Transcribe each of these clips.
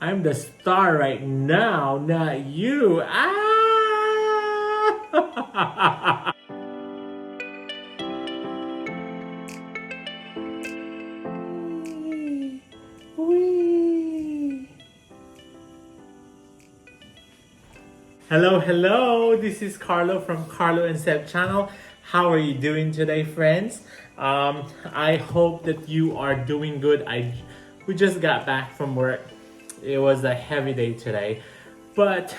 I'm the star right now, not you. Ah! Wee. Hello, hello. This is Carlo from Carlo&Seb channel. How are you doing today, friends? I hope that you are doing good. We just got back from work. It was a heavy day today, but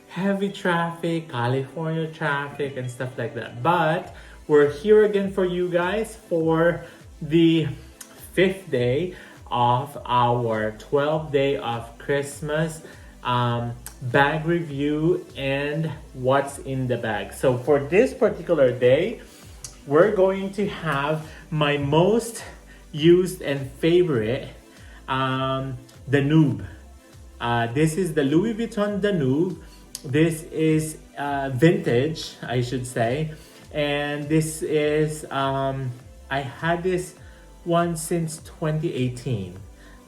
heavy traffic, California traffic, and stuff like that. But we're here again for you guys for the 5th day of our 12th day of Christmas bag review and what's in the bag. So for this particular day, we're going to have my most used and favorite Danube. This is the Louis Vuitton Danube. This is vintage, I should say, and this is I had this one since 2018.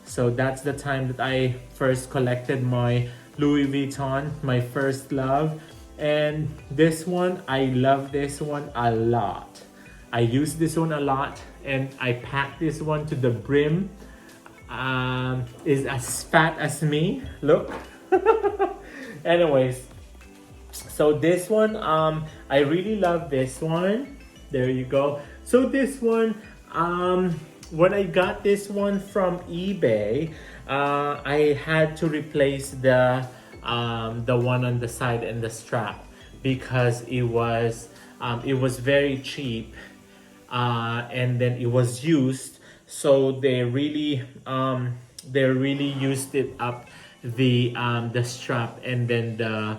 So that's the time that I first collected my Louis Vuitton, my first love. And this one, I love this one a lot. I use this one a lot, and I pack this one to the brim. Is as fat as me. Look. Anyways, so this one, I really love this one. There you go. So this one, when I got this one from eBay, I had to replace the one on the side and the strap because it was very cheap, and then it was used. So they really used it up, the strap and then the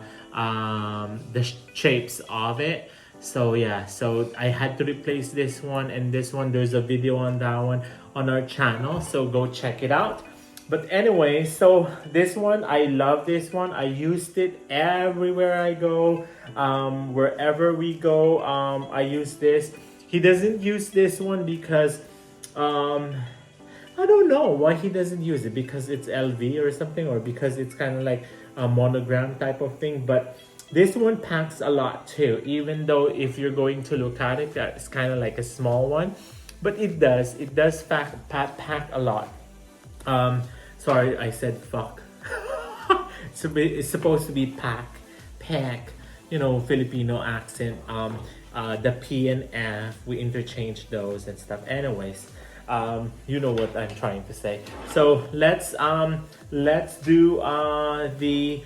shapes of it. So yeah, so I had to replace this one and this one. There's a video on that one on our channel, so go check it out. But anyway, so this one, I love this one. I used it everywhere I go, wherever we go. I use this. He doesn't use this one because I don't know why he doesn't use it, because it's LV or something, or because it's kind of like a monogram type of thing. But this one packs a lot too, even though if you're going to look at it, it's kind of like a small one, but it does pack a lot. Sorry, I said fuck. It's supposed to be pack, you know, Filipino accent. The P and F, we interchange those and stuff. Anyways, you know what I'm trying to say. So let's do the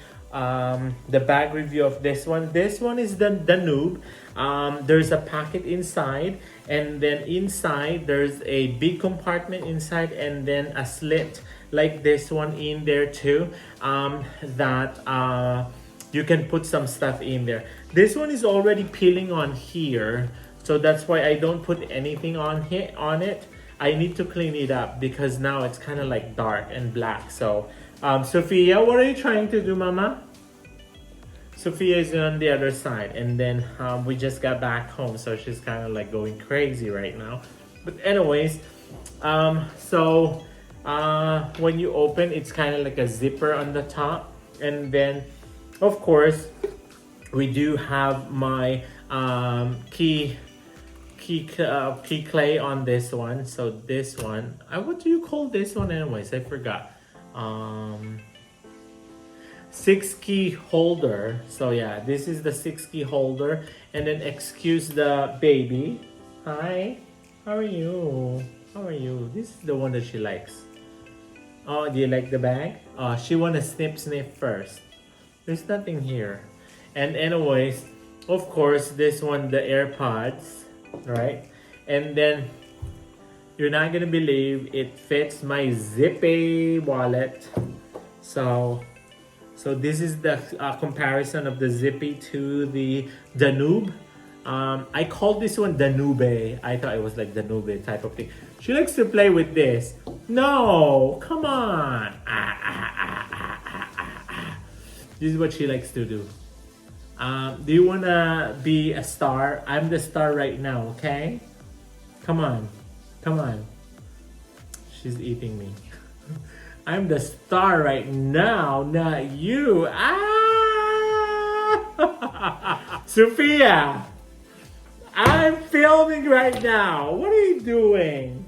bag review of this one. This one is the Danube. There's a packet inside, and then inside there's a big compartment inside, and then a slit like this one in there too, that you can put some stuff in there. This one is already peeling on here, so that's why I don't put anything on it. I need to clean it up because now it's kind of like dark and black. So Sophia, what are you trying to do, Mama? Sophia is on the other side, and then we just got back home, so she's kind of like going crazy right now. But anyways, so when you open, it's kind of like a zipper on the top, and then of course we do have my key clay on this one. So this one, what do you call this one anyways? I forgot. 6 key holder. So yeah, this is the 6 key holder. And then excuse the baby. Hi, how are you? How are you? This is the one that she likes. Oh, do you like the bag? She wanna sniff first. There's nothing here. And anyways, of course, this one, the AirPods, right? And then you're not gonna believe it fits my Zippy wallet. So this is the comparison of the Zippy to the Danube. I called this one Danube. I thought it was like Danube type of thing. She likes to play with this. No, come on. This is what she likes to do. Do you wanna be a star? I'm the star right now, okay? Come on. She's eating me. I'm the star right now, not you. Ah! Sophia, I'm filming right now. What are you doing?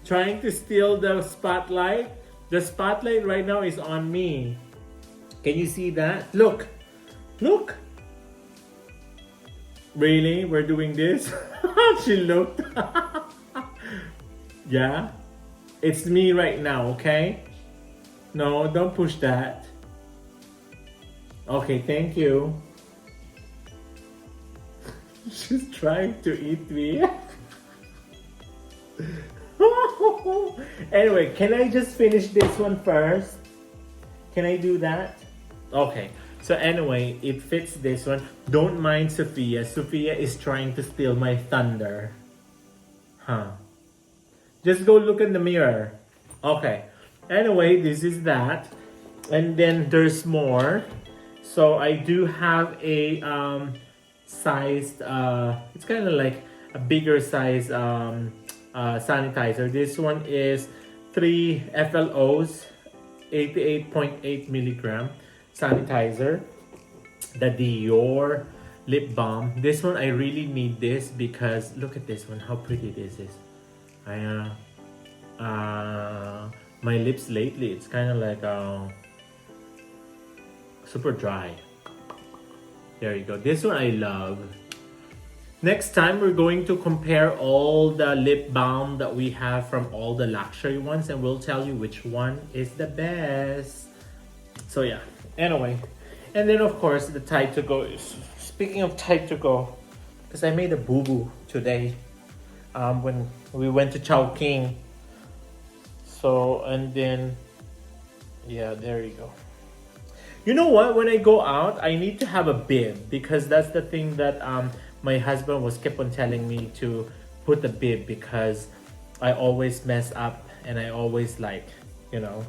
Trying to steal the spotlight? The spotlight right now is on me. Can you see that? Look. Look. Really? We're doing this? She looked. Yeah? It's me right now, okay? No, don't push that. Okay, thank you. She's trying to eat me. Anyway, can I just finish this one first? Can I do that? Okay. So anyway, it fits this one. Don't mind Sophia. Sophia is trying to steal my thunder. Huh. Just go look in the mirror. Okay. Anyway, this is that. And then there's more. So I do have a sized, it's kind of like a bigger size sanitizer. This one is 3 FLOs, 88.8 milligram sanitizer. The Dior lip balm. This one I really need this because look at this one, how pretty this is. My lips lately, it's kind of like super dry. There you go. This one I love. Next time we're going to compare all the lip balm that we have from all the luxury ones, and we'll tell you which one is the best. So yeah, anyway. And then of course the Tide to Go. Speaking of Tide to Go, because I made a boo-boo today when we went to Chowking. So, and then, yeah, there you go. You know what? When I go out, I need to have a bib because that's the thing that my husband was kept on telling me to put the bib because I always mess up and I always like, you know.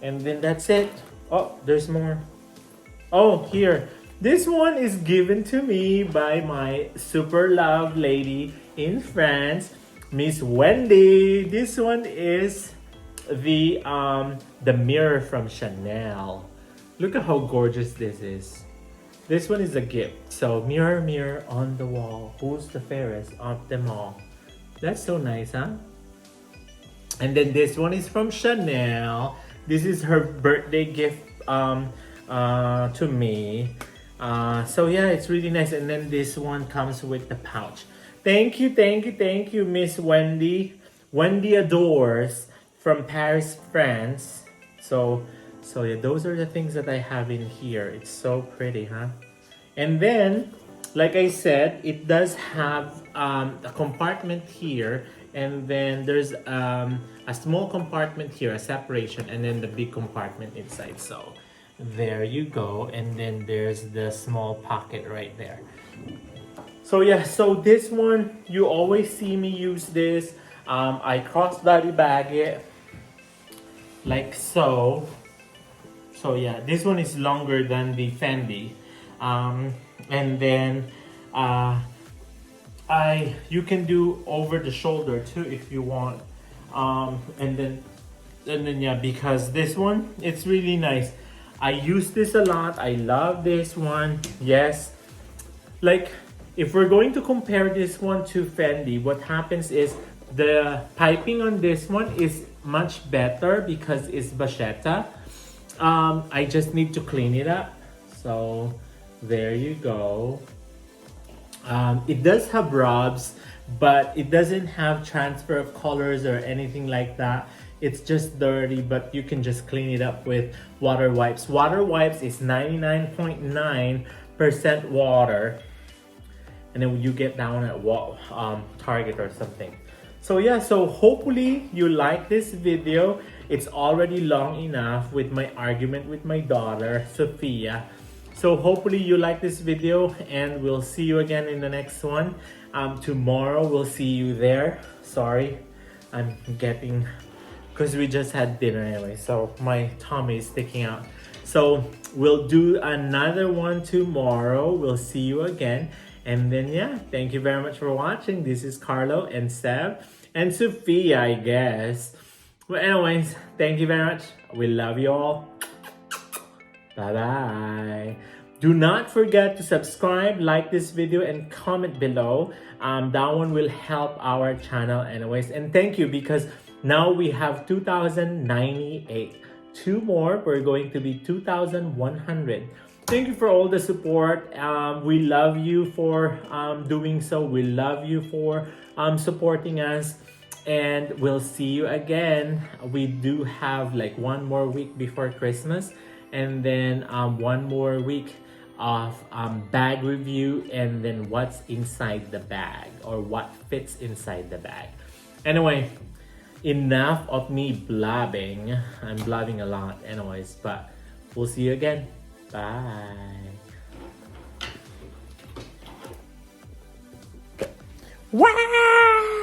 And then that's it. Oh, there's more. Oh, here. This one is given to me by my super love lady in France, Miss Wendy. This one is the mirror from Chanel. Look at how gorgeous this is. This one is a gift. So mirror, mirror on the wall, who's the fairest of them all? That's so nice, huh? And then this one is from Chanel. This is her birthday gift to me. So yeah, it's really nice. And then this one comes with the pouch. Thank you, thank you, thank you, Miss Wendy. Wendy Adores from Paris, France. So yeah, those are the things that I have in here. It's so pretty, huh? And then, like I said, it does have a compartment here. And then there's a small compartment here, a separation, and then the big compartment inside. So there you go. And then there's the small pocket right there. So yeah, so this one, you always see me use this. I crossbody bag it like so. So yeah, this one is longer than the Fendi. And then you can do over the shoulder too if you want. And then yeah, because this one, it's really nice. I use this a lot. I love this one. Yes. Like, if we're going to compare this one to Fendi, what happens is the piping on this one is much better because it's Bachetta. I just need to clean it up. So there you go. It does have rubs, but it doesn't have transfer of colors or anything like that. It's just dirty, but you can just clean it up with water wipes. Water wipes is 99.9% water. And then you get down at Target or something. So yeah, so hopefully you like this video. It's already long enough with my argument with my daughter, Sophia. So hopefully you like this video and we'll see you again in the next one. Tomorrow we'll see you there. Sorry, I'm getting, because we just had dinner anyway. So my tummy is sticking out. So we'll do another one tomorrow. We'll see you again. And then yeah, thank you very much for watching. This is Carlo and Seb and Sophia, I guess. Well, anyways, thank you very much. We love you all. Bye bye. Do not forget to subscribe, like this video, and comment below. That one will help our channel anyways. And thank you, because now we have 2,098. Two more, we're going to be 2,100. Thank you for all the support. We love you for doing so. We love you for supporting us. And we'll see you again. We do have like one more week before Christmas, and then one more week of bag review, and then what's inside the bag, or what fits inside the bag. Anyway, enough of me blabbing. I'm blabbing a lot anyways, but we'll see you again. Bye. Wow!